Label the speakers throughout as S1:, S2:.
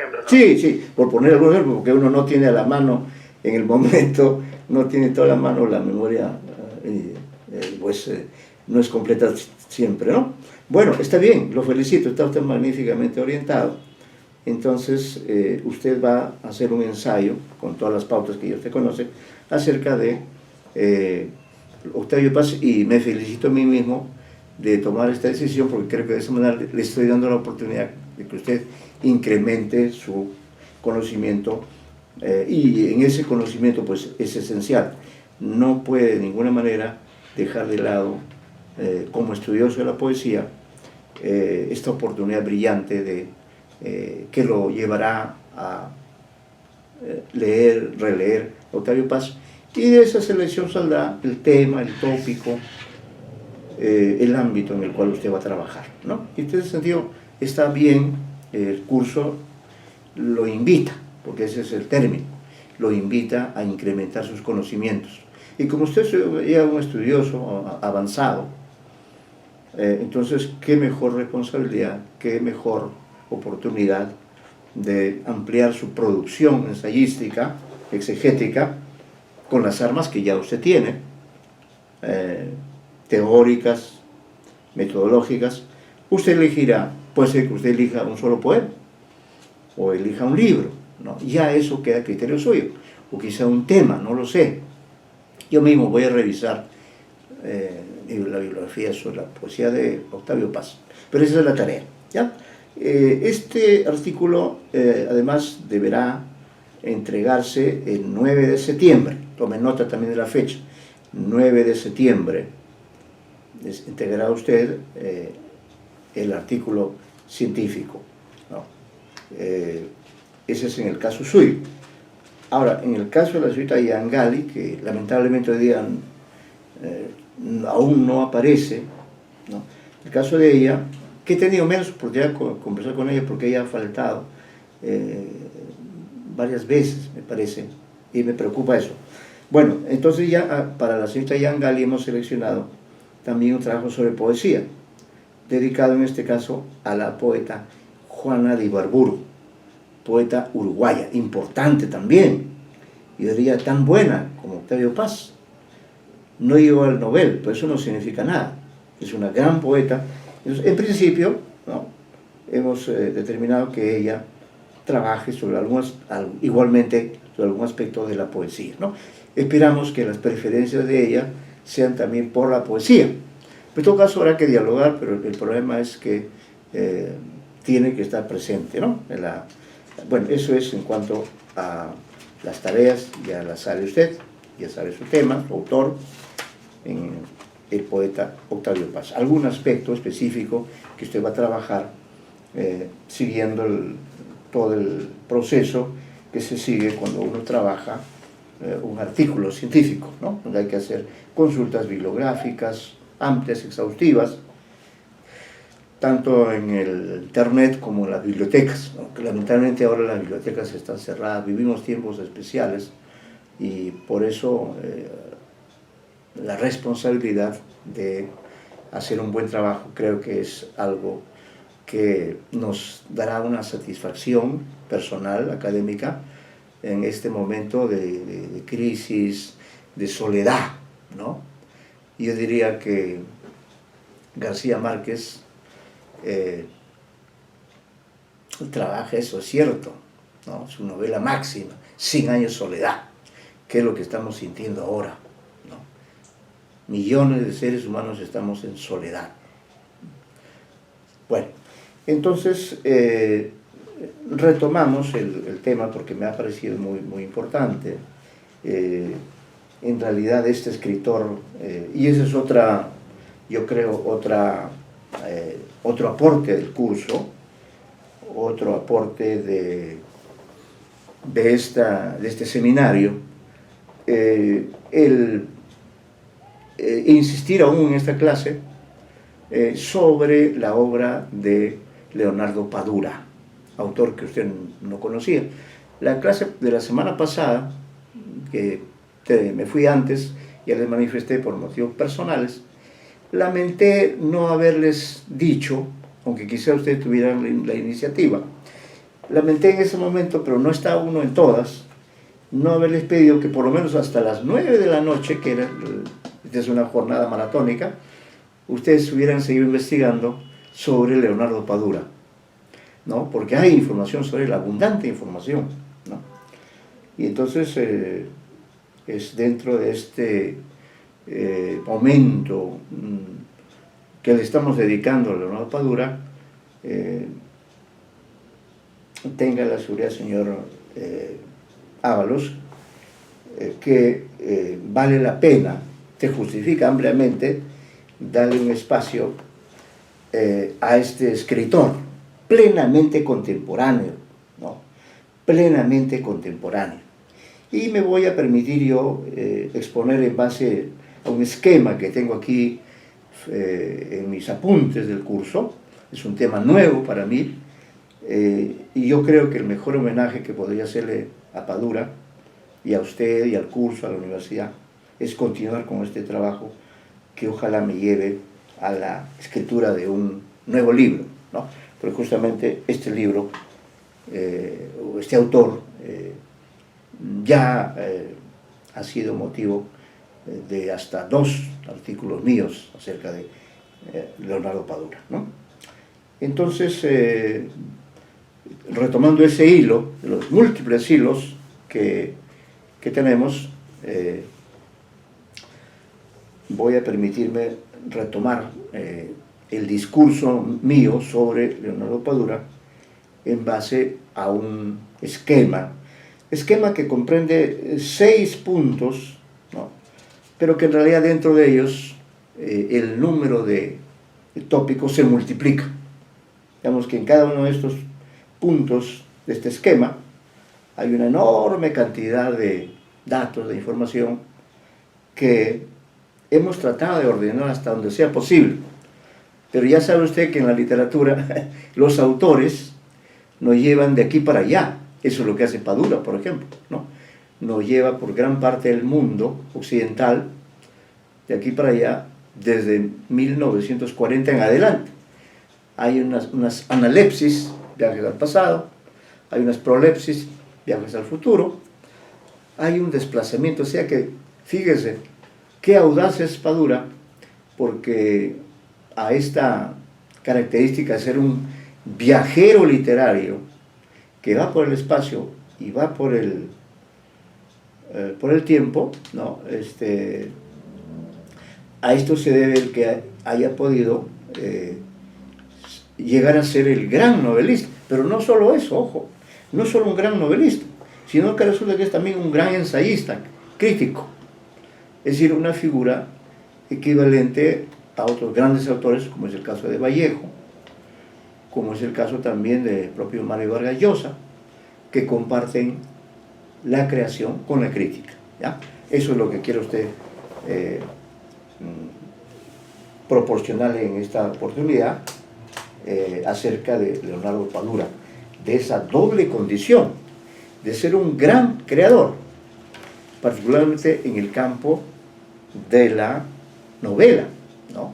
S1: ejemplos, ¿no?
S2: Sí, sí, por poner algún ejemplo, porque uno no tiene a la mano en el momento, no tiene toda la mano la memoria, pues no es completa siempre, ¿no? Bueno, está bien, lo felicito, está usted magníficamente orientado. Entonces, usted va a hacer un ensayo con todas las pautas que ya usted conoce acerca de Octavio Paz, y me felicito a mí mismo de tomar esta decisión, porque creo que de esa manera le estoy dando la oportunidad de que usted incremente su conocimiento, y en ese conocimiento pues es esencial. No puede de ninguna manera dejar de lado, como estudioso de la poesía, esta oportunidad brillante de, que lo llevará a leer, releer Octavio Paz, y de esa selección saldrá el tema, el tópico, el ámbito en el cual usted va a trabajar, ¿no? Y en ese sentido está bien, el curso lo invita, porque ese es el término, lo invita a incrementar sus conocimientos. Y como usted es ya un estudioso avanzado, entonces qué mejor responsabilidad, qué mejor oportunidad de ampliar su producción ensayística, exegética, con las armas que ya usted tiene, teóricas, metodológicas. Usted elegirá, puede ser que usted elija un solo poema, o elija un libro, ¿no? Ya eso queda a criterio suyo, o quizá un tema, no lo sé. Yo mismo voy a revisar la bibliografía sobre la poesía de Octavio Paz, pero esa es la tarea, ¿ya? Este artículo además deberá entregarse el 9 de septiembre, tomen nota también de la fecha, 9 de septiembre, entregará usted el artículo científico, ¿no? Ese es en el caso suyo. Ahora, en el caso de la señorita Yangali, que lamentablemente hoy día aún no aparece, ¿no? El caso de ella, que he tenido menos oportunidad de conversar con ella porque ella ha faltado varias veces, me parece, y me preocupa eso. Bueno, entonces ya para la señorita Yangali hemos seleccionado también un trabajo sobre poesía, dedicado en este caso a la poeta Juana de Ibarburu, poeta uruguaya, importante también, yo diría tan buena como Octavio Paz. No llegó al Nobel, pero eso no significa nada, es una gran poeta. Entonces, en principio, ¿no?, hemos determinado que ella trabaje sobre igualmente sobre algún aspecto de la poesía, ¿no? Esperamos que las preferencias de ella sean también por la poesía. En todo caso habrá que dialogar, pero el problema es que tiene que estar presente, ¿no? Bueno, eso es en cuanto a las tareas, ya las sabe usted, ya sabe su tema, su autor, en el poeta Octavio Paz. Algún aspecto específico que usted va a trabajar siguiendo todo el proceso que se sigue cuando uno trabaja un artículo científico, ¿no? Donde hay que hacer consultas bibliográficas amplias, exhaustivas, tanto en el internet como en las bibliotecas, ¿no? Que lamentablemente ahora las bibliotecas están cerradas, vivimos tiempos especiales y por eso la responsabilidad de hacer un buen trabajo creo que es algo que nos dará una satisfacción personal, académica, en este momento de crisis, de soledad, ¿no? Yo diría que García Márquez trabaja eso, es cierto, ¿no? Su novela máxima, 100 años de soledad, que es lo que estamos sintiendo ahora, ¿no? Millones de seres humanos estamos en soledad. Bueno, entonces retomamos el tema porque me ha parecido muy importante. En realidad este escritor, y esa es otra, yo creo, otro aporte del curso, otro aporte de este seminario, el insistir aún en esta clase sobre la obra de Leonardo Padura, autor que usted no conocía. La clase de la semana pasada, que me fui antes, ya les manifesté por motivos personales, lamenté no haberles dicho, aunque quizá ustedes tuvieran la iniciativa, lamenté en ese momento, pero no está uno en todas, no haberles pedido que por lo menos hasta las 9 de la noche, que era, esta es una jornada maratónica, ustedes hubieran seguido investigando sobre Leonardo Padura, ¿no? Porque hay información sobre él, abundante información, ¿no? Y entonces es dentro de este momento que le estamos dedicando a Leonardo Padura, tenga la seguridad, señor Ábalos, que vale la pena, te justifica ampliamente darle un espacio a este escritor plenamente contemporáneo, ¿no? Plenamente contemporáneo. Y me voy a permitir yo exponer en base a un esquema que tengo aquí en mis apuntes del curso. Es un tema nuevo para mí, y yo creo que el mejor homenaje que podría hacerle a Padura y a usted y al curso, a la universidad, es continuar con este trabajo que ojalá me lleve a la escritura de un nuevo libro, ¿no? Porque justamente este libro, este autor, ya ha sido motivo de hasta 2 artículos míos acerca de Leonardo Padura, ¿no? Entonces, retomando ese hilo, los múltiples hilos que tenemos, voy a permitirme retomar el discurso mío sobre Leonardo Padura en base a un esquema que comprende 6 puntos, ¿no? Pero que en realidad dentro de ellos el número de tópicos se multiplica. Digamos que en cada uno de estos puntos de este esquema hay una enorme cantidad de datos, de información que hemos tratado de ordenar hasta donde sea posible. Pero ya sabe usted que en la literatura los autores nos llevan de aquí para allá. Eso es lo que hace Padura, por ejemplo, ¿no? Nos lleva por gran parte del mundo occidental, de aquí para allá, desde 1940 en adelante. Hay unas analepsis, viajes al pasado, hay unas prolepsis, viajes al futuro, hay un desplazamiento, o sea que, fíjese, qué audaz es Padura, porque a esta característica de ser un viajero literario que va por el espacio y va por el tiempo, ¿no? A esto se debe el que haya podido llegar a ser el gran novelista, pero no solo eso, ojo, no solo un gran novelista, sino que resulta que es también un gran ensayista, crítico, es decir, una figura equivalente a otros grandes autores, como es el caso de Vallejo, como es el caso también del propio Mario Vargas Llosa, que comparten la creación con la crítica, ¿ya? Eso es lo que quiere usted proporcionarle en esta oportunidad acerca de Leonardo Padura, de esa doble condición de ser un gran creador, particularmente en el campo de la novela, ¿no?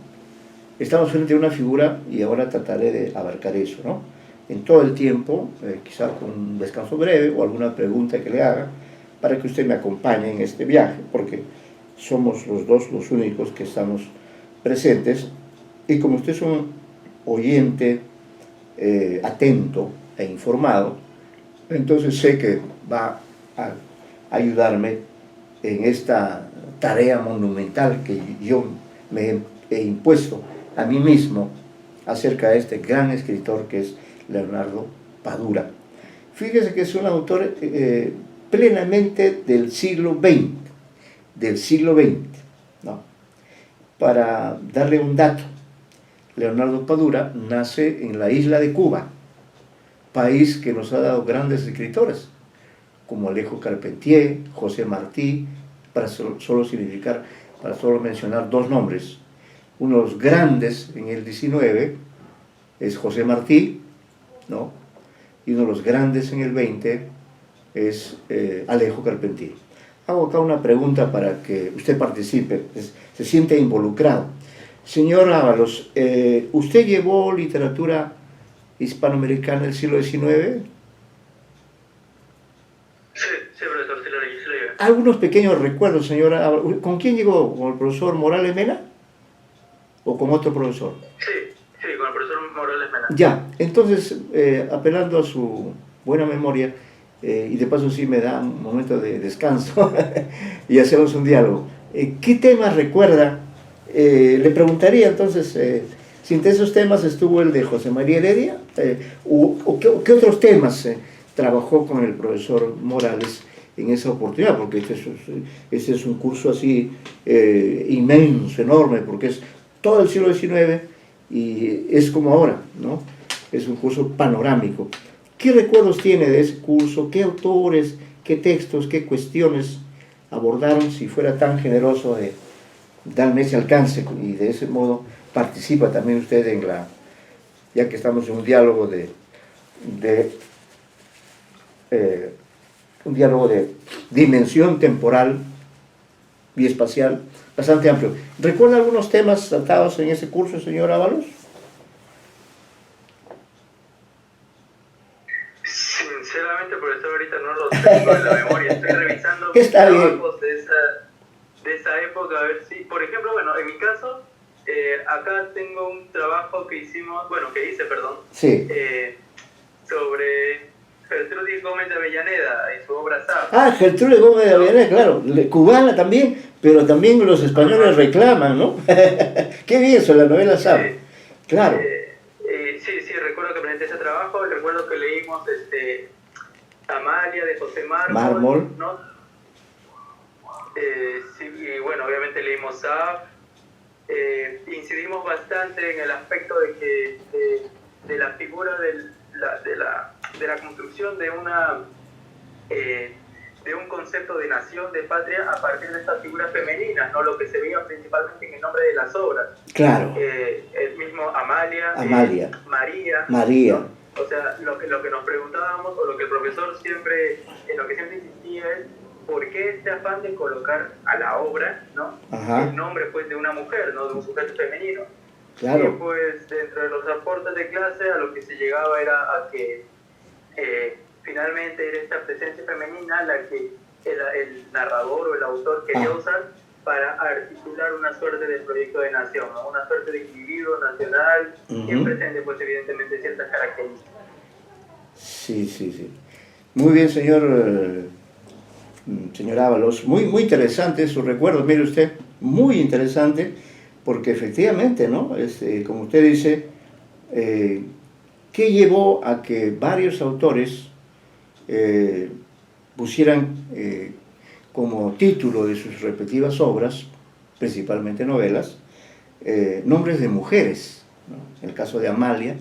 S2: Estamos frente a una figura, y ahora trataré de abarcar eso, ¿no? En todo el tiempo, quizás con un descanso breve o alguna pregunta que le haga, para que usted me acompañe en este viaje, porque somos los dos los únicos que estamos presentes, y como usted es un oyente atento e informado, entonces sé que va a ayudarme en esta tarea monumental que yo me he impuesto a mí mismo acerca de este gran escritor que es Leonardo Padura. Fíjese que es un autor plenamente del siglo XX, ¿no? Para darle un dato, Leonardo Padura nace en la isla de Cuba, país que nos ha dado grandes escritores, como Alejo Carpentier, José Martí, para solo mencionar 2 nombres. Uno de los grandes en el XIX es José Martí, ¿no? Y uno de los grandes en el XX es Alejo Carpentier. Hago acá una pregunta para que usted participe, se siente involucrado. Señor Ábalos, ¿usted llevó literatura hispanoamericana del siglo XIX?
S1: sí lo leí, sí lo leí.
S2: Algunos pequeños recuerdos, señora Ábalos. ¿Con quién llegó? ¿Con el profesor Morales Mena? ¿O con otro profesor?
S1: Sí, sí, con el profesor Morales Mena.
S2: Ya, entonces, apelando a su buena memoria, y de paso sí me da un momento de descanso y hacemos un diálogo. ¿Qué temas recuerda? Le preguntaría entonces, si entre esos temas estuvo el de José María Heredia, ¿qué otros temas trabajó con el profesor Morales en esa oportunidad? Porque este es un curso así inmenso, enorme, porque es todo el siglo XIX y es como ahora, ¿no? Es un curso panorámico. ¿Qué recuerdos tiene de ese curso? ¿Qué autores, qué textos, qué cuestiones abordaron? Si fuera tan generoso de darme ese alcance y de ese modo participa también usted en la, ya que estamos en un diálogo de un diálogo de dimensión temporal y espacial bastante amplio. ¿Recuerda algunos temas tratados en ese curso, señor Ábalos?
S1: Sinceramente, profesor, ahorita no lo tengo en la memoria. Estoy revisando mis
S2: Está bien.
S1: trabajos de esa época, a ver si, por ejemplo, bueno, en mi caso, acá tengo un trabajo que hicimos, bueno, que hice, perdón,
S2: Sí.
S1: sobre Gertrudis Gómez de Avellaneda y su obra Saf.
S2: Ah, Gertrude Gómez de Avellaneda, claro, cubana también, pero también los españoles reclaman, ¿no? Qué bien eso, la novela Saf.
S1: Sí.
S2: Claro.
S1: Sí, recuerdo que presenté ese trabajo, recuerdo que leímos Amalia de José Mármol, ¿no? Sí, y bueno, obviamente leímos Saf. Incidimos bastante en el aspecto de que de la figura de la construcción de un concepto de nación, de patria, a partir de estas figuras femeninas, ¿no? Lo que se veía principalmente en el nombre de las obras.
S2: Claro.
S1: El mismo Amalia.
S2: María.
S1: ¿no? O sea, lo que nos preguntábamos, o lo que el profesor siempre, en lo que siempre insistía es, ¿por qué este afán de colocar a la obra, ¿no?
S2: Ajá.
S1: El nombre, pues, de una mujer, ¿no? De un sujeto femenino?
S2: Claro.
S1: Y pues, dentro de los aportes de clase, a lo que se llegaba era a que finalmente era esta presencia femenina la que el narrador o el autor quería usar para articular una suerte de proyecto de nación, ¿no? Una suerte de individuo nacional que presente, pues, evidentemente ciertas características.
S2: Sí. Muy bien, señor Ábalos. Muy interesante sus recuerdos, mire usted, muy interesante, porque efectivamente, ¿no? Como usted dice, ¿qué llevó a que varios autores pusieran como título de sus respectivas obras, principalmente novelas, nombres de mujeres, ¿no? En el caso de Amalia,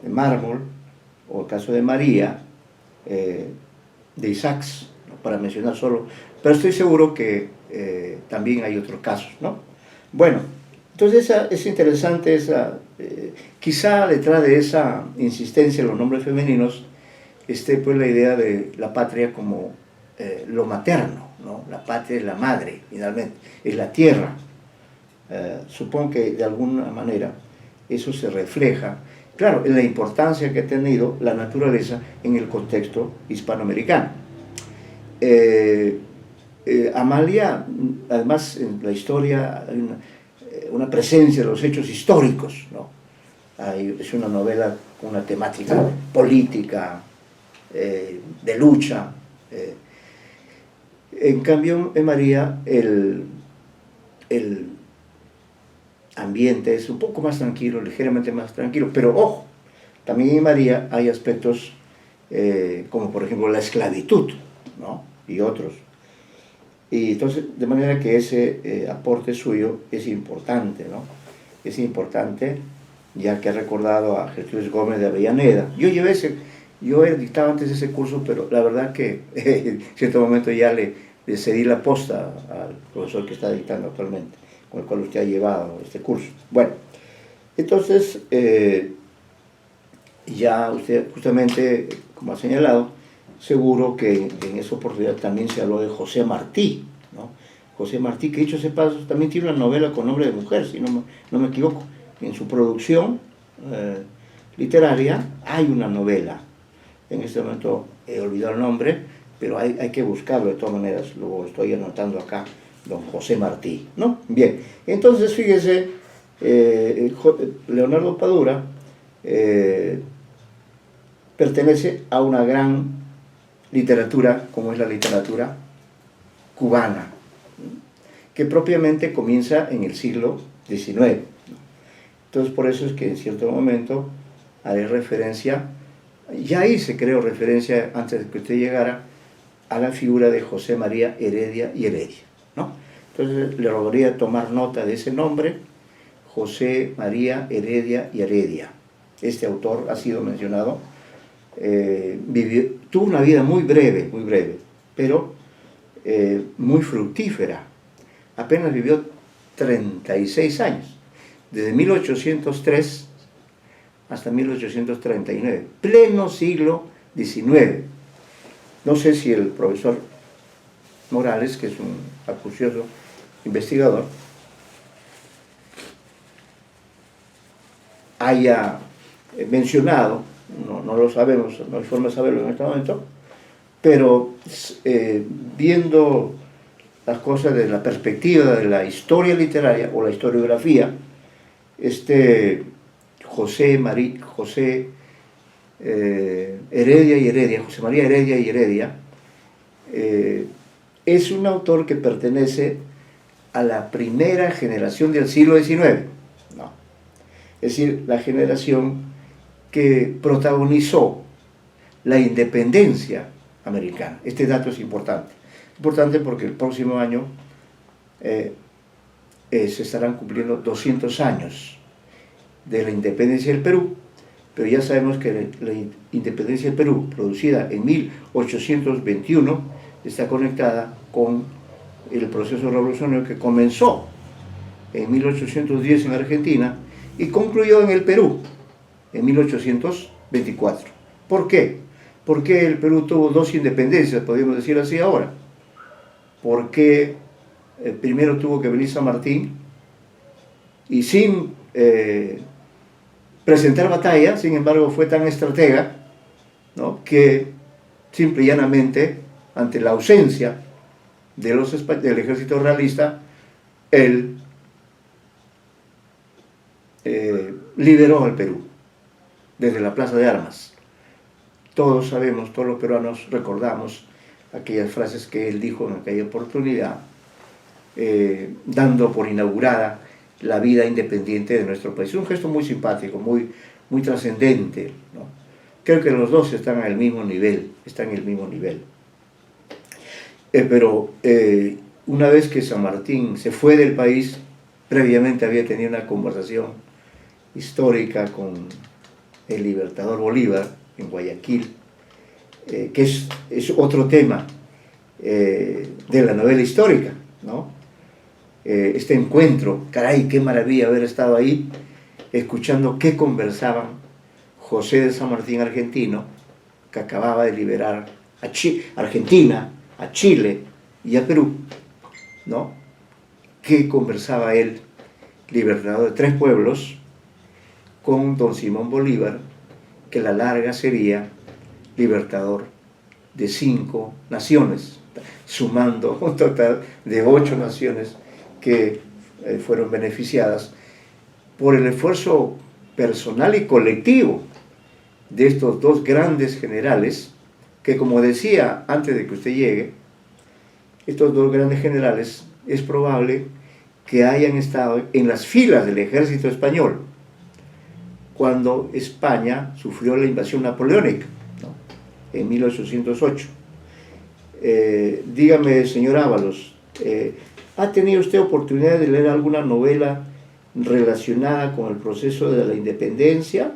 S2: de Mármol, o el caso de María, de Isaacs, ¿no? Para mencionar solo, pero estoy seguro que también hay otros casos, ¿no? Bueno, entonces es interesante quizá detrás de esa insistencia en los nombres femeninos esté pues la idea de la patria como lo materno, ¿no? La patria es la madre, finalmente, es la tierra. Supongo que de alguna manera eso se refleja, claro, en la importancia que ha tenido la naturaleza en el contexto hispanoamericano. Amalia, además en la historia hay una presencia de los hechos históricos, ¿no? Es una novela con una temática política, de lucha. En cambio, en María el ambiente es un poco más tranquilo, ligeramente más tranquilo, pero ojo, también en María hay aspectos como por ejemplo la esclavitud, ¿no? Y otros. Y entonces, de manera que ese aporte suyo es importante, ¿no? Es importante, ya que ha recordado a Gertrudis Gómez de Avellaneda. Yo he dictado antes ese curso, pero la verdad que en cierto momento ya le cedí la posta al profesor que está dictando actualmente, con el cual usted ha llevado este curso. Bueno, entonces, ya usted justamente, como ha señalado, seguro que en esa oportunidad también se habló de José Martí, ¿no? José Martí, que dicho ese paso, también tiene una novela con nombre de mujer, si no me equivoco. En su producción literaria hay una novela. En este momento he olvidado el nombre, pero hay que buscarlo de todas maneras. Lo estoy anotando acá, don José Martí, ¿no? Bien, entonces fíjese, Leonardo Padura pertenece a una gran literatura, como es la literatura cubana, que propiamente comienza en el siglo XIX. Entonces, por eso es que en cierto momento haré referencia, ya hice, creo, referencia antes de que usted llegara, a la figura de José María Heredia y Heredia, ¿no? Entonces, le rogaría tomar nota de ese nombre, José María Heredia y Heredia. Este autor ha sido mencionado, tuvo una vida muy breve, pero muy fructífera. Apenas vivió 36 años, desde 1803 hasta 1839, pleno siglo XIX. No sé si el profesor Morales, que es un acucioso investigador, haya mencionado, no lo sabemos, no hay forma de saberlo en este momento, pero viendo las cosas desde la perspectiva de la historia literaria o la historiografía, José Heredia y Heredia, José María Heredia y Heredia, es un autor que pertenece a la primera generación del siglo XIX, ¿no? Es decir, la generación que protagonizó la independencia americana. Este dato es importante porque el próximo año se estarán cumpliendo 200 años de la independencia del Perú, pero ya sabemos que la independencia del Perú, producida en 1821, está conectada con el proceso revolucionario que comenzó en 1810 en Argentina y concluyó en el Perú en 1824. ¿Por qué? Porque el Perú tuvo dos independencias, podríamos decir así ahora. Porque primero tuvo que venir San Martín y sin presentar batalla, sin embargo fue tan estratega, ¿no?, que simple y llanamente, ante la ausencia del ejército realista, él liberó al Perú desde la Plaza de Armas. Todos sabemos, todos los peruanos recordamos aquellas frases que él dijo en aquella oportunidad, dando por inaugurada la vida independiente de nuestro país. Es un gesto muy simpático, muy trascendente, ¿no? Creo que los dos están en el mismo nivel, pero una vez que San Martín se fue del país, previamente había tenido una conversación histórica con el libertador Bolívar en Guayaquil, que es otro tema de la novela histórica, ¿no? Este encuentro, caray, qué maravilla haber estado ahí, escuchando qué conversaban José de San Martín argentino, que acababa de liberar a Argentina, a Chile y a Perú, ¿no? Qué conversaba él, libertador de 3 pueblos, con don Simón Bolívar, que a la larga sería libertador de 5 naciones, sumando un total de 8 naciones que fueron beneficiadas por el esfuerzo personal y colectivo de estos dos grandes generales, que, como decía antes de que usted llegue, estos dos grandes generales es probable que hayan estado en las filas del ejército español cuando España sufrió la invasión napoleónica, ¿no?, en 1808. Dígame, señor Ábalos, ¿ha tenido usted oportunidad de leer alguna novela relacionada con el proceso de la independencia?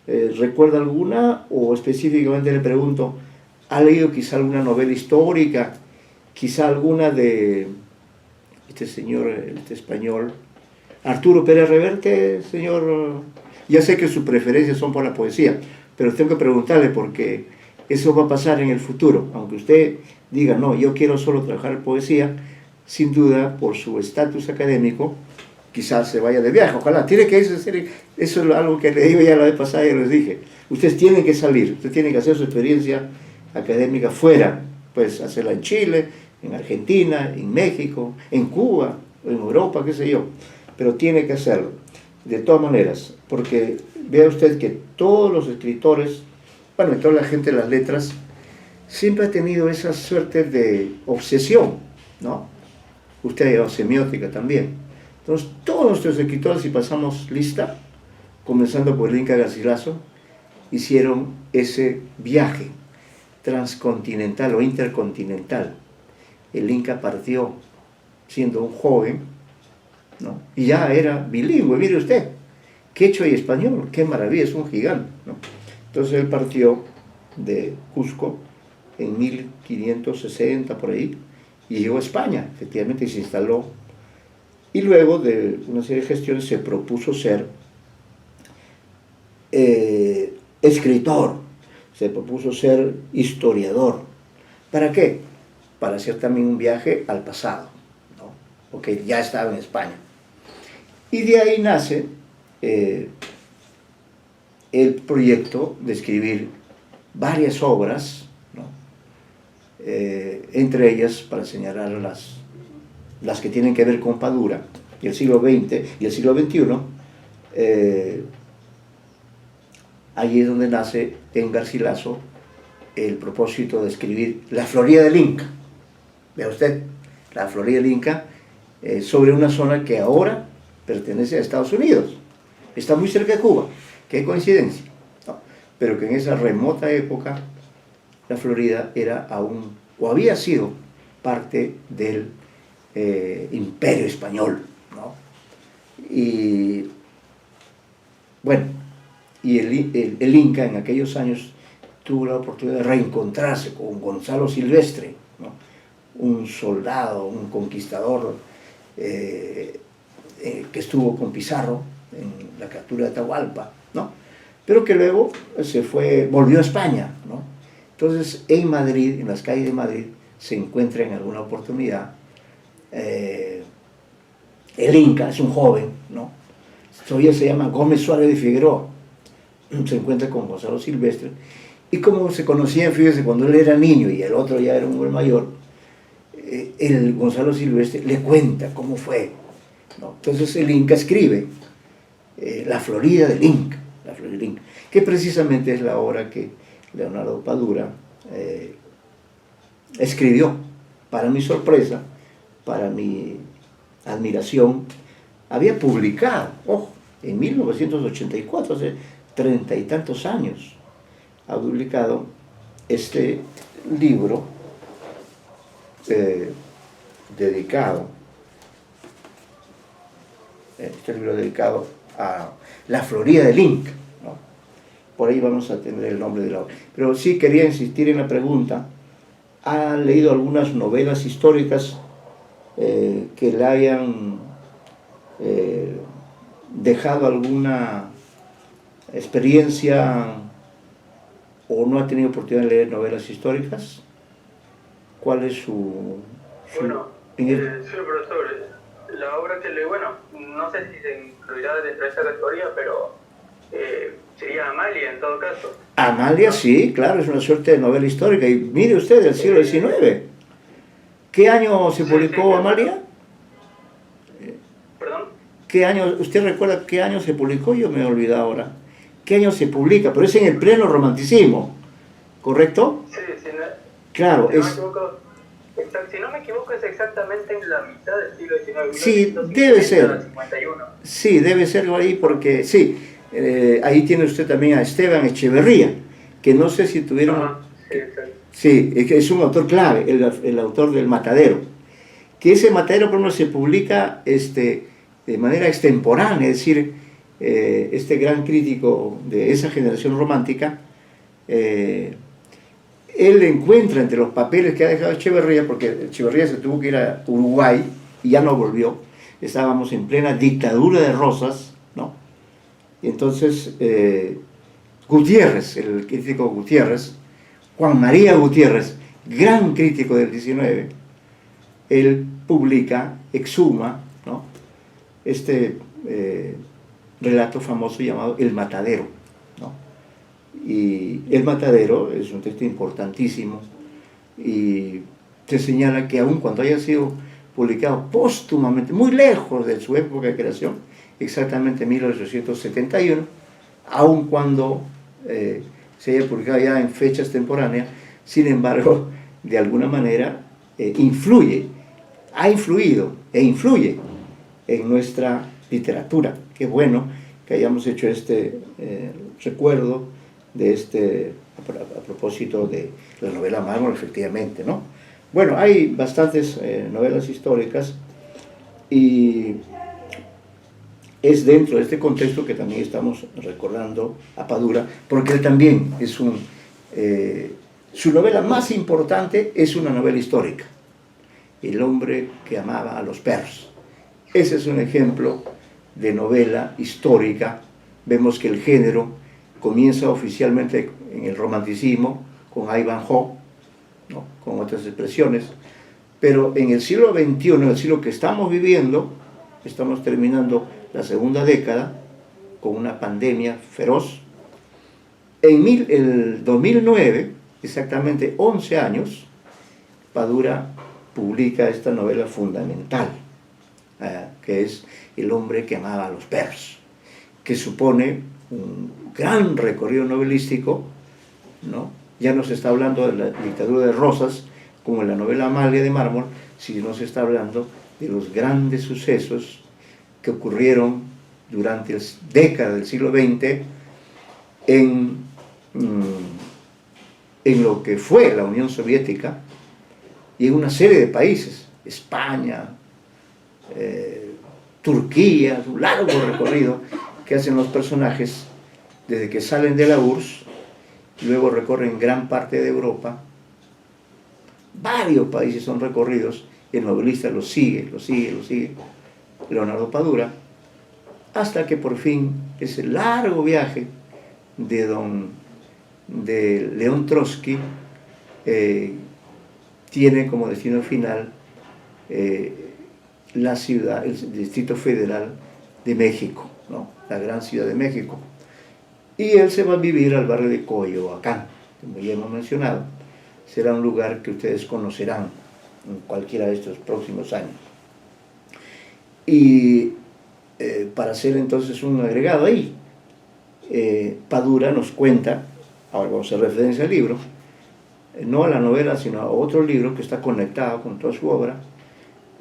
S2: ¿Recuerda alguna? O específicamente le pregunto, ¿ha leído quizá alguna novela histórica? Quizá alguna de este señor, este español, Arturo Pérez Reverte, señor. Ya sé que sus preferencias son por la poesía, pero tengo que preguntarle porque eso va a pasar en el futuro. Aunque usted diga, no, yo quiero solo trabajar en poesía, sin duda, por su estatus académico, quizás se vaya de viaje. Ojalá, tiene que irse a hacer. Eso es algo que le digo ya la vez pasada, ya les dije. Ustedes tienen que salir, ustedes tienen que hacer su experiencia académica fuera, pues hacerla en Chile, en Argentina, en México, en Cuba, en Europa, qué sé yo, pero tiene que hacerlo, de todas maneras, porque vea usted que todos los escritores, bueno, y toda la gente de las letras, siempre ha tenido esa suerte de obsesión, ¿no? Usted ha llevado semiótica también. Entonces, todos nuestros escritores, si pasamos lista, comenzando por el Inca Garcilaso, hicieron ese viaje transcontinental o intercontinental. El Inca partió siendo un joven, ¿no? Y ya era bilingüe, mire usted, quechua y español, qué maravilla, es un gigante, ¿no? Entonces él partió de Cusco en 1560 por ahí y llegó a España, efectivamente, y se instaló. Y luego de una serie de gestiones se propuso ser escritor, se propuso ser historiador. ¿Para qué? Para hacer también un viaje al pasado, ¿no? Porque ya estaba en España. Y de ahí nace el proyecto de escribir varias obras, ¿no? Entre ellas, para señalar las que tienen que ver con Padura, y el siglo XX y el siglo XXI, allí es donde nace en Garcilaso el propósito de escribir La Florida del Inca. Vea usted, La Florida del Inca, sobre una zona que ahora pertenece a Estados Unidos. Está muy cerca de Cuba, qué coincidencia, ¿no? Pero que en esa remota época la Florida era aún, o había sido, parte del Imperio Español, ¿no? Y bueno, y el Inca en aquellos años tuvo la oportunidad de reencontrarse con Gonzalo Silvestre, ¿no? Un soldado, un conquistador que estuvo con Pizarro en la captura de Atahualpa, ¿no? Pero que luego volvió a España, ¿no? Entonces en Madrid, en las calles de Madrid, se encuentra en alguna oportunidad el Inca, es un joven, ¿no? Todavía se llama Gómez Suárez de Figueroa, se encuentra con Gonzalo Silvestre, y como se conocían, fíjese, cuando él era niño y el otro ya era un hombre mayor, el Gonzalo Silvestre le cuenta cómo fue, ¿no? Entonces el Inca escribe La Florida del Inca, que precisamente es la obra que Leonardo Padura escribió. Para mi sorpresa, para mi admiración, había publicado, ojo, en 1984, hace 30 y tantos años, ha publicado este libro dedicado a La Florida del Inca, ¿no? Por ahí vamos a tener el nombre de la obra. Pero sí quería insistir en la pregunta: ¿ha leído algunas novelas históricas que le hayan dejado alguna experiencia, o no ha tenido oportunidad de leer novelas históricas? ¿Cuál es su
S1: Bueno, sí, profesor, la obra que le, bueno, no sé si se incluirá dentro de esta categoría, pero sería Amalia en todo caso.
S2: Amalia, sí, claro, es una suerte de novela histórica. Y mire usted, del siglo XIX. ¿Qué año se publicó Amalia?
S1: ¿Perdón?
S2: ¿Qué año? ¿Usted recuerda qué año se publicó? Yo me he olvidado ahora. ¿Qué año se publica? Pero es en el pleno romanticismo, ¿correcto?
S1: Sí, sí.
S2: Claro,
S1: si no me equivoco, es exactamente en la mitad del siglo XIX.
S2: Sí, debe ser.
S1: 51.
S2: Sí, debe ser ahí porque, sí, ahí tiene usted también a Esteban Echeverría, que no sé si tuvieron... Sí, es un autor clave, el autor del Matadero. Que ese Matadero, por ejemplo, se publica de manera extemporánea, es decir, este gran crítico de esa generación romántica, él encuentra entre los papeles que ha dejado Echeverría, porque Echeverría se tuvo que ir a Uruguay y ya no volvió, estábamos en plena dictadura de Rosas, ¿no? Y entonces Gutiérrez, el crítico Gutiérrez, Juan María Gutiérrez, gran crítico del 19, él publica, exhuma, ¿no?, este relato famoso llamado El Matadero, ¿no? Y El Matadero es un texto importantísimo y se señala que aun cuando haya sido publicado póstumamente, muy lejos de su época de creación, exactamente en 1871, aun cuando se haya publicado ya en fechas temporáneas, sin embargo, de alguna manera ha influido e influye en nuestra literatura. Qué bueno que hayamos hecho este recuerdo de a propósito de la novela Mármol, efectivamente, ¿no? Bueno, hay bastantes novelas históricas y es dentro de este contexto que también estamos recordando a Padura, porque él también es su novela más importante es una novela histórica, El hombre que amaba a los perros. Ese es un ejemplo de novela histórica. Vemos que el género comienza oficialmente en el romanticismo, con Ivanhoe, ¿no?, con otras expresiones, pero en el siglo XXI, en el siglo que estamos viviendo, estamos terminando la segunda década con una pandemia feroz. En el 2009, exactamente 11 años, Padura publica esta novela fundamental, que es El hombre que amaba a los perros, que supone un gran recorrido novelístico, ¿no? Ya no se está hablando de la dictadura de Rosas, como en la novela Amalia de Mármol, sino se está hablando de los grandes sucesos que ocurrieron durante la década del siglo XX en lo que fue la Unión Soviética y en una serie de países, España, Turquía, un largo recorrido que hacen los personajes desde que salen de la URSS, luego recorren gran parte de Europa, varios países son recorridos, y el novelista lo sigue, Leonardo Padura, hasta que por fin ese largo viaje de León Trotsky tiene como destino final la ciudad, el Distrito Federal de México, ¿no?, la gran ciudad de México. Y él se va a vivir al barrio de Coyoacán, como ya hemos mencionado. Será un lugar que ustedes conocerán en cualquiera de estos próximos años. Y para hacer entonces un agregado ahí, Padura nos cuenta, ahora vamos a hacer referencia al libro, no a la novela, sino a otro libro que está conectado con toda su obra.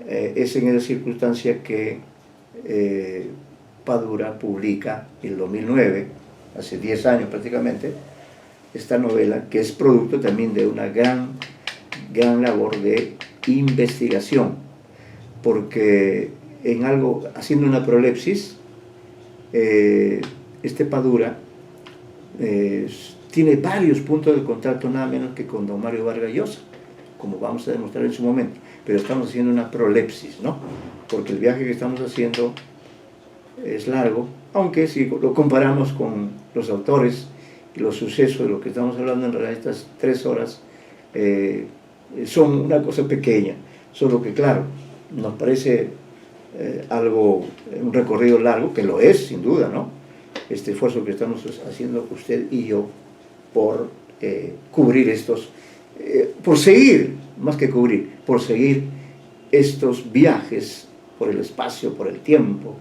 S2: Es en esa circunstancia que Padura publica en el 2009, hace 10 años prácticamente, esta novela, que es producto también de una gran labor de investigación, porque haciendo una prolepsis, Padura tiene varios puntos de contacto, nada menos que con don Mario Vargas Llosa, como vamos a demostrar en su momento, pero estamos haciendo una prolepsis, ¿no?, porque el viaje que estamos haciendo es largo, aunque si lo comparamos con los autores y los sucesos de lo que estamos hablando, en realidad estas 3 horas son una cosa pequeña, solo que claro, nos parece un recorrido largo, que lo es sin duda, ¿no?, este esfuerzo que estamos haciendo usted y yo por cubrir por seguir, más que cubrir, por seguir estos viajes por el espacio, por el tiempo,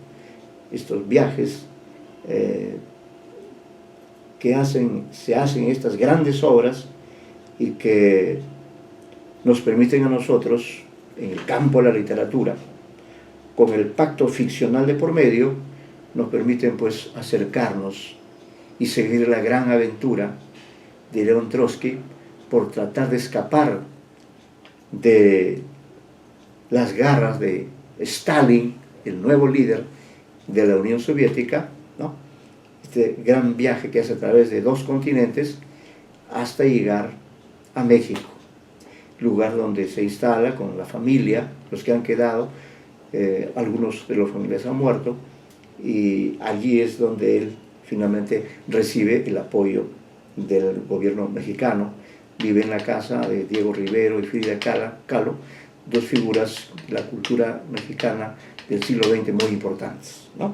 S2: estos viajes que se hacen estas grandes obras y que nos permiten a nosotros, en el campo de la literatura, con el pacto ficcional de por medio, nos permiten pues acercarnos y seguir la gran aventura de León Trotsky por tratar de escapar de las garras de Stalin, el nuevo líder de la Unión Soviética, ¿no?, este gran viaje que hace a través de 2 continentes hasta llegar a México, lugar donde se instala con la familia, los que han quedado, algunos de los familiares han muerto, y allí es donde él finalmente recibe el apoyo del gobierno mexicano. Vive en la casa de Diego Rivero y Frida Kahlo, 2 figuras de la cultura mexicana del siglo XX muy importantes, ¿no?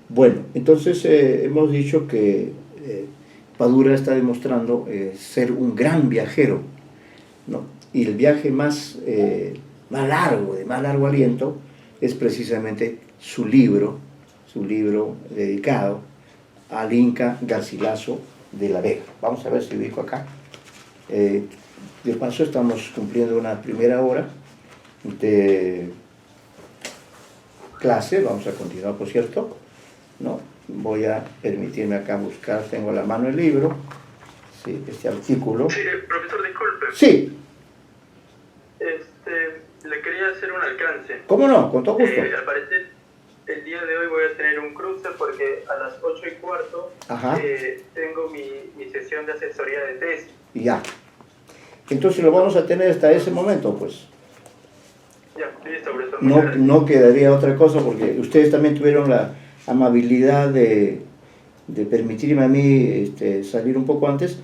S2: Bueno, entonces hemos dicho que Padura está demostrando ser un gran viajero, ¿no? Y el viaje más largo, de más largo aliento, es precisamente su libro dedicado al Inca Garcilaso de la Vega. Vamos a ver si ubico acá. De paso estamos cumpliendo una primera hora de clase, vamos a continuar, por cierto, ¿no? Voy a permitirme acá buscar, tengo a la mano el libro, ¿sí? Este artículo.
S1: Sí, profesor, disculpe.
S2: Sí.
S1: Le quería hacer un alcance.
S2: ¿Cómo no? Con todo gusto.
S1: Al parecer, el día de hoy voy a tener un cruce porque a las 8:15 tengo mi sesión de asesoría de tesis.
S2: Ya. Entonces lo vamos a tener hasta ese momento, pues.
S1: Ya, listo, profesor.
S2: No quedaría otra cosa porque ustedes también tuvieron la amabilidad de permitirme a mí salir un poco antes